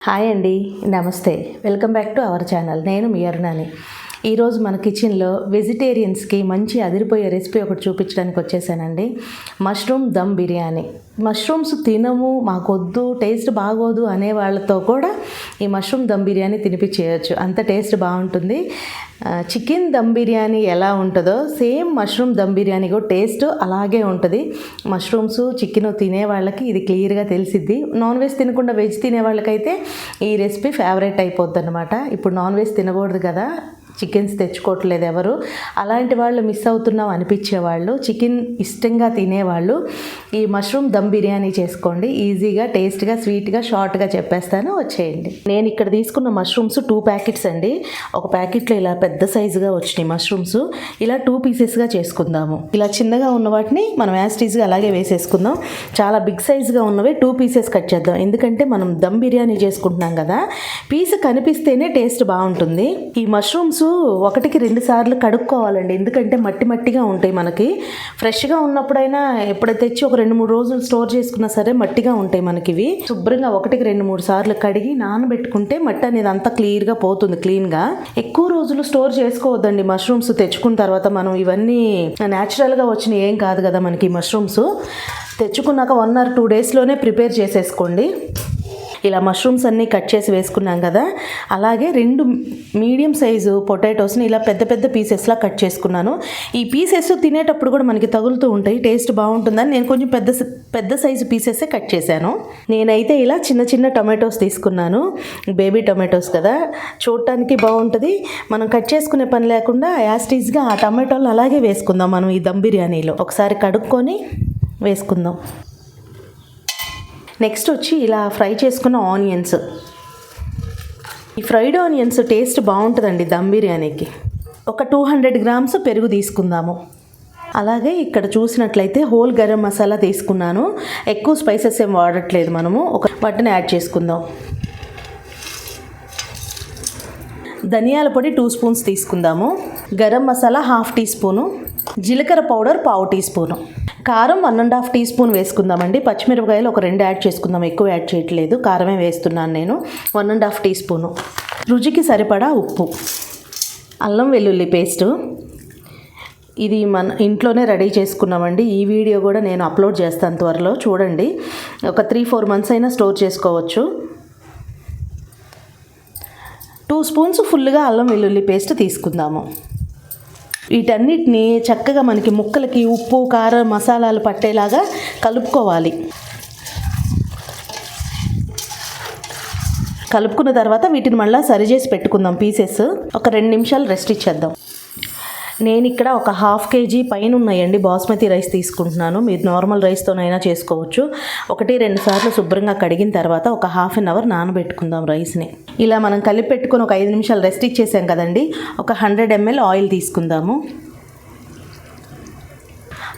Hi అండి, నమస్తే. Welcome back to our channel. నేను మీ అరుణాని. ఈరోజు మన కిచెన్లో వెజిటేరియన్స్కి మంచి అదిరిపోయే రెసిపీ ఒకటి చూపించడానికి వచ్చేసానండి. మష్రూమ్ దమ్ బిర్యానీ. మష్రూమ్స్ తినము, మాకొద్దు, టేస్ట్ బాగోదు అనే వాళ్ళతో కూడా ఈ మష్రూమ్ దమ్ బిర్యానీ తినిపించేయచ్చు. అంత టేస్ట్ బాగుంటుంది. చికెన్ దమ్ బిర్యానీ ఎలా ఉంటుందో సేమ్ మష్రూమ్ దమ్ బిర్యానీ కూడా టేస్ట్ అలాగే ఉంటుంది. మష్రూమ్స్ చికెన్ తినే వాళ్ళకి ఇది క్లియర్గా తెలిసిద్ది. నాన్ వెజ్ తినకుండా వెజ్ తినే వాళ్ళకైతే ఈ రెసిపీ ఫేవరెట్ అయిపోద్ది అనమాట. ఇప్పుడు నాన్ వెజ్ తినకూడదు కదా, చికెన్స్ తెచ్చుకోవట్లేదు ఎవరు. అలాంటి వాళ్ళు మిస్ అవుతున్నాం అనిపించేవాళ్ళు, చికెన్ ఇష్టంగా తినేవాళ్ళు ఈ మష్రూమ్ దమ్ బిర్యానీ చేసుకోండి. ఈజీగా, టేస్ట్గా, స్వీట్గా, షార్ట్గా చెప్పేస్తాను, వచ్చేయండి. నేను ఇక్కడ తీసుకున్న మష్రూమ్స్ 2 ప్యాకెట్స్ అండి. ఒక ప్యాకెట్లో ఇలా పెద్ద సైజుగా వచ్చినాయి మష్రూమ్స్. ఇలా 2 పీసెస్గా చేసుకుందాము. ఇలా చిన్నగా ఉన్న వాటిని మనం యాస్టీజ్గా అలాగే వేసేసుకుందాం. చాలా బిగ్ సైజుగా ఉన్నవి 2 పీసెస్ కట్ చేద్దాం. ఎందుకంటే మనం దమ్ బిర్యానీ చేసుకుంటున్నాం కదా, పీస్ కనిపిస్తేనే టేస్ట్ బాగుంటుంది. ఈ మష్రూమ్స్ 1కి 2 సార్లు కడుక్కోవాలండి. ఎందుకంటే మట్టి మట్టిగా ఉంటాయి. మనకి ఫ్రెష్గా ఉన్నప్పుడైనా ఎప్పుడైతే తెచ్చి ఒక 2-3 రోజులు స్టోర్ చేసుకున్నా సరే మట్టిగా ఉంటాయి మనకి. ఇవి శుభ్రంగా 1కి 2-3 సార్లు కడిగి నానబెట్టుకుంటే మట్టి అనేది అంతా క్లియర్గా పోతుంది. క్లీన్గా ఎక్కువ రోజులు స్టోర్ చేసుకోవద్దండి మష్రూమ్స్ తెచ్చుకున్న తర్వాత. మనం ఇవన్నీ న్యాచురల్గా వచ్చిన ఏం కాదు కదా మనకి. మష్రూమ్స్ తెచ్చుకున్నాక 1 or 2 డేస్లోనే ప్రిపేర్ చేసేసుకోండి. ఇలా మష్రూమ్స్ అన్నీ కట్ చేసి వేసుకున్నాం కదా, అలాగే 2 మీడియం సైజు పొటాటోస్ని ఇలా పెద్ద పెద్ద పీసెస్లా కట్ చేసుకున్నాను. ఈ పీసెస్ తినేటప్పుడు కూడా మనకి తగులుతూ ఉంటాయి, టేస్ట్ బాగుంటుందని నేను కొంచెం పెద్ద సైజు పీసెసే కట్ చేశాను. నేనైతే ఇలా చిన్న చిన్న టొమాటోస్ తీసుకున్నాను. బేబీ టొమాటోస్ కదా, చూడటానికి బాగుంటుంది. మనం కట్ చేసుకునే పని లేకుండా యాస్టీజ్గా ఆ టొమాటోలు అలాగే వేసుకుందాం మనం ఈ దమ్ బిర్యానీలో. ఒకసారి కడుక్కొని వేసుకుందాం. నెక్స్ట్ వచ్చి ఇలా ఫ్రై చేసుకున్న ఆనియన్స్. ఈ ఫ్రైడ్ ఆనియన్స్ టేస్ట్ బాగుంటుందండి దమ్ బిర్యానీకి. ఒక 200 గ్రామ్స్ పెరుగు తీసుకుందాము. అలాగే ఇక్కడ చూసినట్లయితే హోల్ గరం మసాలా తీసుకున్నాను. ఎక్కువ స్పైసెస్ ఏం వాడట్లేదు మనము. వాటిని యాడ్ చేసుకుందాం. ధనియాల పొడి 2 స్పూన్స్ తీసుకుందాము. Garam masala 1/2 teaspoon. జీలకర్ర పౌడర్ 1/4 టీ స్పూను. కారం 1.5 టీ స్పూన్ వేసుకుందామండి. పచ్చిమిరపకాయలు ఒక 2 యాడ్ చేసుకుందాం. ఎక్కువ యాడ్ చేయట్లేదు, కారమే వేస్తున్నాను నేను. 1.5 టీ స్పూను. రుచికి సరిపడా ఉప్పు. అల్లం వెల్లుల్లి పేస్టు. ఇది మన ఇంట్లోనే రెడీ చేసుకున్నామండి. ఈ వీడియో కూడా నేను అప్లోడ్ చేస్తాను త్వరలో, చూడండి. ఒక 3-4 మంత్స్ అయినా స్టోర్ చేసుకోవచ్చు. 2 స్పూన్స్ ఫుల్గా అల్లం వెల్లుల్లి పేస్ట్ తీసుకుందాము. వీటన్నిటిని చక్కగా మనకి ముక్కలకి ఉప్పు, కారం, మసాలాలు పట్టేలాగా కలుపుకోవాలి. కలుపుకున్న తర్వాత వీటిని మళ్ళీ సరి చేసి పెట్టుకుందాం. పీసెస్ ఒక 2 నిమిషాలు రెస్ట్ ఇచ్చేద్దాం. నేను ఇక్కడ ఒక 1/2 kg పైన ఉన్నాయండి బాస్మతి రైస్ తీసుకుంటున్నాను. మీరు నార్మల్ రైస్తోనైనా చేసుకోవచ్చు. 1-2 సార్లు శుభ్రంగా కడిగిన తర్వాత ఒక 1/2 అవర్ నానబెట్టుకుందాం రైస్ని. ఇలా మనం కలిపి పెట్టుకొని ఒక 5 నిమిషాలు రెస్ట్ ఇచ్చేసాం కదండి. ఒక 100 ml ఆయిల్ తీసుకుందాము.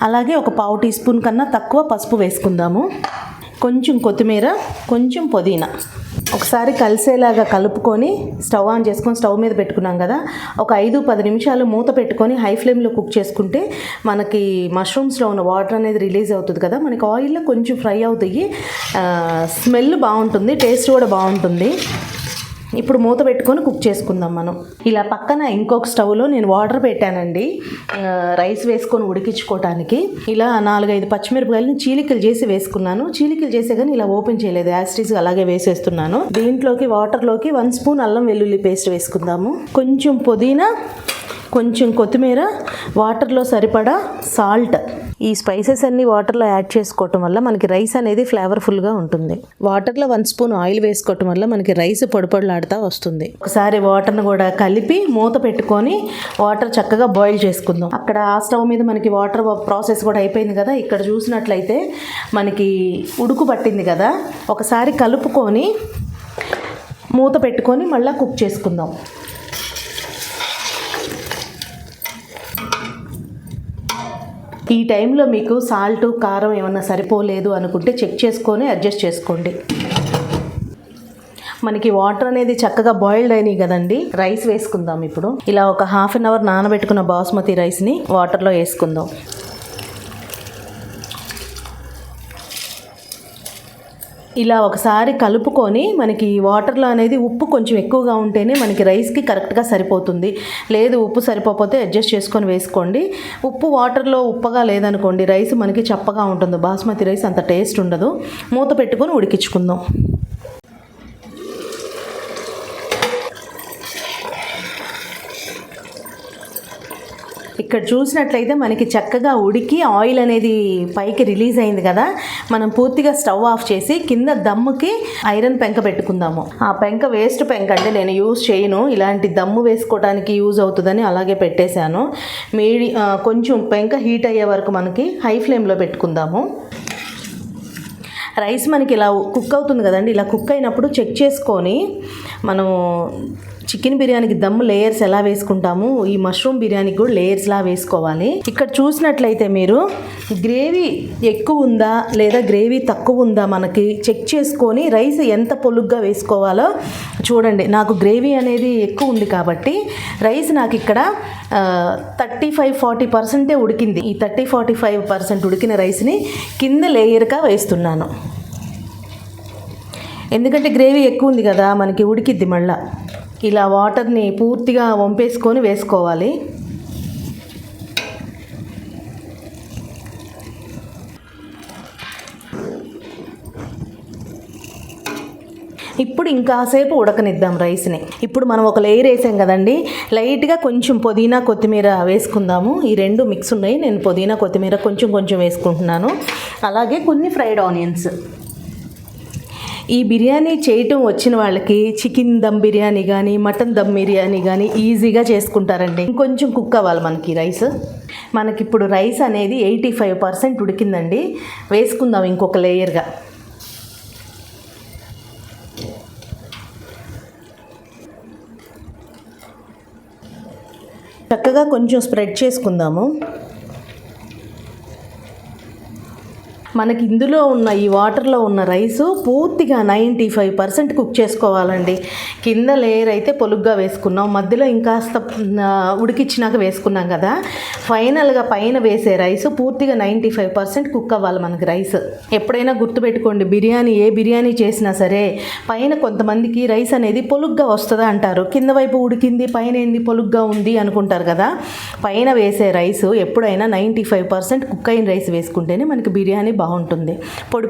అలాగే ఒక 1/4 టీ స్పూన్ కన్నా తక్కువ పసుపు వేసుకుందాము. కొంచెం కొత్తిమీర, కొంచెం పుదీనా. ఒకసారి కలిసేలాగా కలుపుకొని స్టవ్ ఆన్ చేసుకొని స్టవ్ మీద పెట్టుకున్నాం కదా, ఒక 5-10 నిమిషాలు మూత పెట్టుకొని హై ఫ్లేమ్లో కుక్ చేసుకుంటే మనకి మష్రూమ్స్లో ఉన్న వాటర్ అనేది రిలీజ్ అవుతుంది కదా, మనకి ఆయిల్లో కొంచెం ఫ్రై అవుతాయి. స్మెల్ బాగుంటుంది, టేస్ట్ కూడా బాగుంటుంది. ఇప్పుడు మూత పెట్టుకొని కుక్ చేసుకుందాం మనం. ఇలా పక్కన ఇంకొక స్టవ్లో నేను వాటర్ పెట్టానండి రైస్ వేసుకొని ఉడికించుకోవటానికి. ఇలా 4-5 పచ్చిమిరపకాయలను చీలికలు చేసి వేసుకున్నాను. చీలికలు చేసే కానీ ఇలా ఓపెన్ చేయలేదు, యాస్టీస్ అలాగే వేసేస్తున్నాను. దీంట్లోకి వాటర్లోకి 1 స్పూన్ అల్లం వెల్లుల్లి పేస్ట్ వేసుకుందాము. కొంచెం పుదీనా, కొంచెం కొత్తిమీర, వాటర్లో సరిపడా సాల్ట్. ఈ స్పైసెస్ అన్నీ వాటర్లో యాడ్ చేసుకోవటం వల్ల మనకి రైస్ అనేది ఫ్లేవర్ఫుల్గా ఉంటుంది. వాటర్లో 1 స్పూన్ ఆయిల్ వేసుకోవటం వల్ల మనకి రైస్ పొడిపొడలాడుతూ వస్తుంది. ఒకసారి వాటర్ని కూడా కలిపి మూత పెట్టుకొని వాటర్ చక్కగా బాయిల్ చేసుకుందాం. అక్కడ ఆ స్టవ్ మీద మనకి వాటర్ ప్రాసెస్ కూడా అయిపోయింది కదా. ఇక్కడ చూసినట్లయితే మనకి ఉడుకు పట్టింది కదా. ఒకసారి కలుపుకొని మూత పెట్టుకొని మళ్ళీ కుక్ చేసుకుందాం. ఈ టైంలో మీకు సాల్ట్, కారం ఏమన్నా సరిపోలేదు అనుకుంటే చెక్ చేసుకొని అడ్జస్ట్ చేసుకోండి. మనకి వాటర్ అనేది చక్కగా బాయిల్డ్ అయినాయి కదండి. రైస్ వేసుకుందాం ఇప్పుడు. ఇలా ఒక 1/2 అవర్ నానబెట్టుకున్న బాస్మతి రైస్ని వాటర్లో వేసుకుందాం. ఇలా ఒకసారి కలుపుకొని మనకి వాటర్లో అనేది ఉప్పు కొంచెం ఎక్కువగా ఉంటేనే మనకి రైస్కి కరెక్ట్గా సరిపోతుంది. లేదు ఉప్పు సరిపోతే అడ్జస్ట్ చేసుకొని వేసుకోండి. ఉప్పు వాటర్లో ఉప్పగా లేదనుకోండి రైస్ మనకి చప్పగా ఉంటుంది. బాస్మతి రైస్ అంత టేస్ట్ ఉండదు. మూత పెట్టుకొని ఉడికించుకుందాం. ఇక్కడ చూసినట్లయితే మనకి చక్కగా ఉడికి ఆయిల్ అనేది పైకి రిలీజ్ అయింది కదా. మనం పూర్తిగా స్టవ్ ఆఫ్ చేసి కింద దమ్ముకి ఐరన్ పెంక పెట్టుకుందాము. ఆ పెంక వేస్ట్ పెంక అంటే నేను యూజ్ చేయను, ఇలాంటి దమ్ము వేసుకోవడానికి యూజ్ అవుతుందని అలాగే పెట్టేశాను. కొంచెం పెంక హీట్ అయ్యే వరకు మనకి హై ఫ్లేమ్లో పెట్టుకుందాము. రైస్ మనకి ఇలా కుక్ అవుతుంది కదండి. ఇలా కుక్ అయినప్పుడు చెక్ చేసుకొని మనము చికెన్ బిర్యానీకి దమ్ లేయర్స్ ఎలా వేసుకుంటాము, ఈ మష్రూమ్ బిర్యానీకి కూడా లేయర్స్లా వేసుకోవాలి. ఇక్కడ చూసినట్లయితే మీరు గ్రేవీ ఎక్కువ ఉందా లేదా గ్రేవీ తక్కువ ఉందా మనకి చెక్ చేసుకొని రైస్ ఎంత పొలుగ్గా వేసుకోవాలో చూడండి. నాకు గ్రేవీ అనేది ఎక్కువ ఉంది కాబట్టి రైస్ నాకు ఇక్కడ 35-40% ఉడికింది. ఈ 30-45% ఉడికిన రైస్ని కింద లేయర్గా వేస్తున్నాను. ఎందుకంటే గ్రేవీ ఎక్కువ ఉంది కదా మనకి ఉడికిద్ది. మళ్ళీ ఇలా వాటర్ని పూర్తిగా వంపేసుకొని వేసుకోవాలి. ఇప్పుడు ఇంకాసేపు ఉడకనిద్దాం రైస్ని. ఇప్పుడు మనం ఒక లేయర్ వేసాం కదండి, లైట్గా కొంచెం పుదీనా కొత్తిమీర వేసుకుందాము. ఈ రెండు మిక్స్ ఉన్నాయి. నేను పుదీనా కొత్తిమీర కొంచెం వేసుకుంటున్నాను. అలాగే కొన్ని ఫ్రైడ్ ఆనియన్స్. ఈ బిర్యానీ చేయటం వచ్చిన వాళ్ళకి చికెన్ దమ్ బిర్యానీ కానీ మటన్ దమ్ బిర్యానీ కానీ ఈజీగా చేసుకుంటారండి. ఇంకొంచెం కుక్ అవ్వాలి మనకి రైస్. మనకిప్పుడు రైస్ అనేది 85% ఉడికిందండి. వేసుకుందాం ఇంకొక లేయర్గా. చక్కగా కొంచెం స్ప్రెడ్ చేసుకుందాము. మనకి ఇందులో ఉన్న ఈ వాటర్లో ఉన్న రైసు పూర్తిగా 95% కుక్ చేసుకోవాలండి. కింద లేయర్ అయితే పొలుగ్గా వేసుకున్నాం, మధ్యలో ఇంకాస్త ఉడికిచ్చినాక వేసుకున్నాం కదా. ఫైనల్గా పైన వేసే రైసు పూర్తిగా 95% కుక్ అవ్వాలి మనకి రైస్. ఎప్పుడైనా గుర్తుపెట్టుకోండి, ఏ బిర్యానీ చేసినా సరే పైన కొంతమందికి రైస్ అనేది పొలుగ్గా వస్తుందా అంటారు. కింద వైపు ఉడికింది పైన ఏంది పొలుగ్గా ఉంది అనుకుంటారు కదా. పైన వేసే రైసు ఎప్పుడైనా 95% కుక్ అయిన రైస్ వేసుకుంటేనే మనకి బిర్యానీ బాగుంటుంది.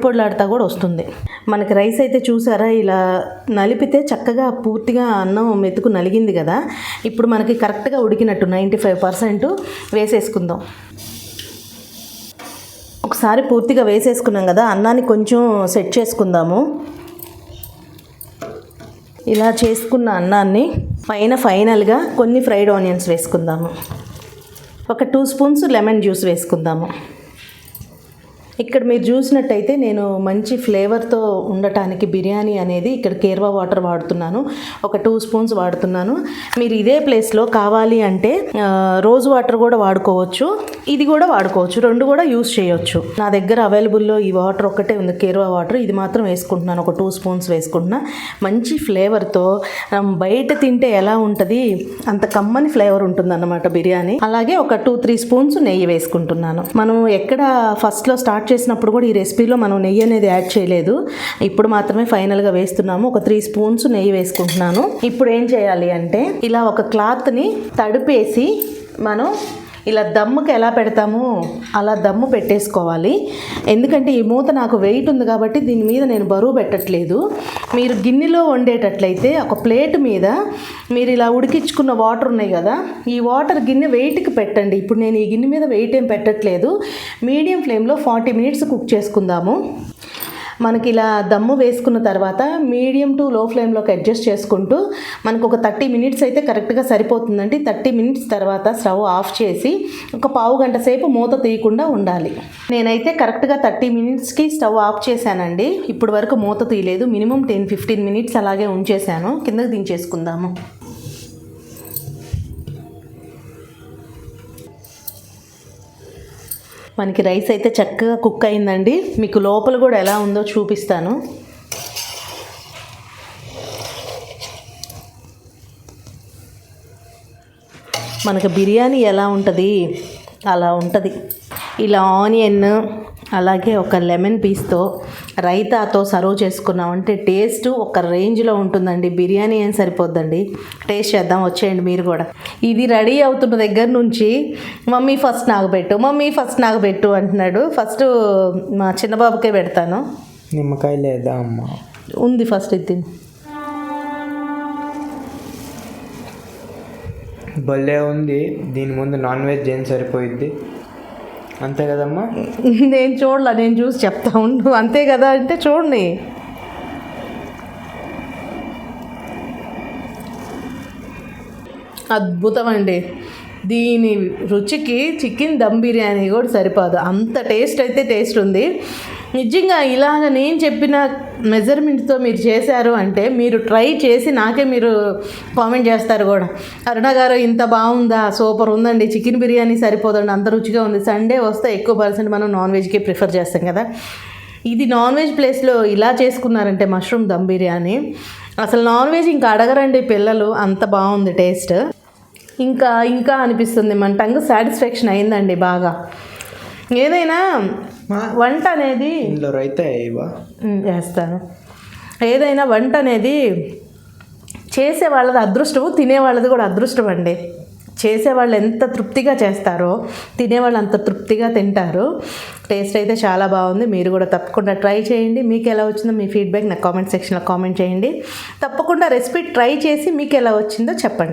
పొడిలాడుతా కూడా వస్తుంది. మనకి రైస్ అయితే చూసారా, ఇలా నలిపితే చక్కగా పూర్తిగా అన్నం మెతుకు నలిగింది కదా. ఇప్పుడు మనకి కరెక్ట్గా ఉడికినట్టు 95% వేసేసుకుందాం. ఒకసారి పూర్తిగా వేసేసుకున్నాం కదా, అన్నాన్ని కొంచెం సెట్ చేసుకుందాము. ఇలా చేసుకున్న అన్నాన్ని పైన ఫైనల్గా కొన్ని ఫ్రైడ్ ఆనియన్స్ వేసుకుందాము. ఒక 2 స్పూన్స్ లెమన్ జ్యూస్ వేసుకుందాము. ఇక్కడ మీరు చూసినట్టయితే నేను మంచి ఫ్లేవర్తో ఉండటానికి బిర్యానీ అనేది ఇక్కడ కేర్వా వాటర్ వాడుతున్నాను. ఒక 2 స్పూన్స్ వాడుతున్నాను. మీరు ఇదే ప్లేస్లో కావాలి అంటే రోజ్ వాటర్ కూడా వాడుకోవచ్చు, ఇది కూడా వాడుకోవచ్చు. రెండు కూడా యూస్ చేయొచ్చు. నా దగ్గర అవైలబుల్లో ఈ వాటర్ ఒక్కటే ఉంది, కేర్వా వాటర్. ఇది మాత్రం వేసుకుంటున్నాను. ఒక 2 స్పూన్స్ వేసుకుంటున్నా. మంచి ఫ్లేవర్తో బయట తింటే ఎలా ఉంటుంది అంత కమ్మని ఫ్లేవర్ ఉంటుంది అన్నమాట బిర్యానీ. అలాగే ఒక 2-3 స్పూన్స్ నెయ్యి వేసుకుంటున్నాను. మనం ఎక్కడ ఫస్ట్లో స్టార్ట్ చేసినప్పుడు కూడా ఈ రెసిపీలో మనం నెయ్యి అనేది యాడ్ చేయలేదు. ఇప్పుడు మాత్రమే ఫైనల్గా వేస్తున్నాము. ఒక 3 స్పూన్స్ నెయ్యి వేసుకుంటున్నాను. ఇప్పుడు ఏం చేయాలి అంటే ఇలా ఒక క్లాత్ని తడిపేసి మనం ఇలా దమ్ముకి ఎలా పెడతాము అలా దమ్ము పెట్టేసుకోవాలి. ఎందుకంటే ఈ మూత నాకు వెయిట్ ఉంది కాబట్టి దీని మీద నేను బరువు పెట్టట్లేదు. మీరు గిన్నెలో వండేటట్లయితే ఒక ప్లేట్ మీద మీరు ఇలా ఉడికించుకున్న వాటర్ ఉన్నాయి కదా, ఈ వాటర్ గిన్నె వెయిట్కి పెట్టండి. ఇప్పుడు నేను ఈ గిన్నె మీద వెయిట్ ఏం పెట్టట్లేదు. మీడియం ఫ్లేమ్లో 40 మినిట్స్ కుక్ చేసుకుందాము. మనకి ఇలా దమ్ము వేసుకున్న తర్వాత మీడియం టు లో ఫ్లేమ్లోకి అడ్జస్ట్ చేసుకుంటూ మనకు ఒక 30 మినిట్స్ అయితే కరెక్ట్గా సరిపోతుందండి. 30 మినిట్స్ తర్వాత స్టవ్ ఆఫ్ చేసి ఒక పావు గంట సేపు మూత తీయకుండా ఉండాలి. నేనైతే కరెక్ట్గా 30 మినిట్స్కి స్టవ్ ఆఫ్ చేశానండి. ఇప్పుడు వరకు మూత తీయలేదు. మినిమం 10-15 మినిట్స్ అలాగే ఉంచేశాను. కిందకి దించేసుకుందాము. మనకి రైస్ అయితే చక్కగా కుక్ అయిందండి. మీకు లోపల కూడా ఎలా ఉందో చూపిస్తాను. మనకి బిర్యానీ ఎలా ఉంటుంది అలా ఉంటుంది. ఇలా ఆనియన్ అలాగే ఒక లెమన్ పీస్తో రైతాతో సర్వ్ చేసుకున్నామంటే టేస్ట్ ఒక రేంజ్లో ఉంటుందండి. బిర్యానీ ఏం సరిపోద్దండి. టేస్ట్ చేద్దాం, వచ్చేయండి మీరు కూడా. ఇది రెడీ అవుతున్న దగ్గర నుంచి మమ్మీ ఫస్ట్ నాకు పెట్టు అంటున్నాడు. ఫస్ట్ మా చిన్నబాబుకే పెడతాను. నిమ్మకాయ లేదా అమ్మ? ఉంది, ఫస్ట్ ఇది తిను. భలే ఉంది. దీని ముందు నాన్ వెజ్ ఏం సరిపోయిద్ది, అంతే కదమ్మా? నేను చూడలా, నేను చూసి చెప్తా ఉండు. అంతే కదా అంటే చూడండి. అద్భుతం అండి. దీని రుచికి చికెన్ దమ్ బిర్యానీ కూడా సరిపోదు, అంత టేస్ట్ ఉంది నిజంగా. ఇలాగ నేను చెప్పిన మెజర్మెంట్తో మీరు చేశారు అంటే మీరు ట్రై చేసి నాకే మీరు కామెంట్ చేస్తారు కూడా. అరుణ గారు ఇంత బాగుందా, సూపర్ ఉందండి, చికెన్ బిర్యానీ సరిపోదండి, అంత రుచిగా ఉంది. సండే వస్తే ఎక్కువ పర్సెంట్ మనం నాన్ వెజ్కి ప్రిఫర్ చేస్తాం కదా. ఇది నాన్ వెజ్ ప్లేస్లో ఇలా చేసుకున్నారంటే మష్రూమ్ దమ్ బిర్యానీ, అసలు నాన్ వెజ్ ఇంకా అడగరండి పిల్లలు, అంత బాగుంది టేస్ట్. ఇంకా అనిపిస్తుంది, మన టంగ్ సాటిస్ఫాక్షన్ అయిందండి బాగా. ఏదైనా వంట అనేది ఇందులో రైతా వేస్తాను. ఏదైనా వంట అనేది చేసే వాళ్ళది అదృష్టము, తినేవాళ్ళది కూడా అదృష్టం అండి. చేసేవాళ్ళు ఎంత తృప్తిగా చేస్తారో తినేవాళ్ళు అంత తృప్తిగా తింటారు. టేస్ట్ అయితే చాలా బాగుంది. మీరు కూడా తప్పకుండా ట్రై చేయండి. మీకు ఎలా వచ్చిందో మీ ఫీడ్బ్యాక్ నాకు కామెంట్ సెక్షన్లో కామెంట్ చేయండి. తప్పకుండా రెసిపీ ట్రై చేసి మీకు ఎలా వచ్చిందో చెప్పండి.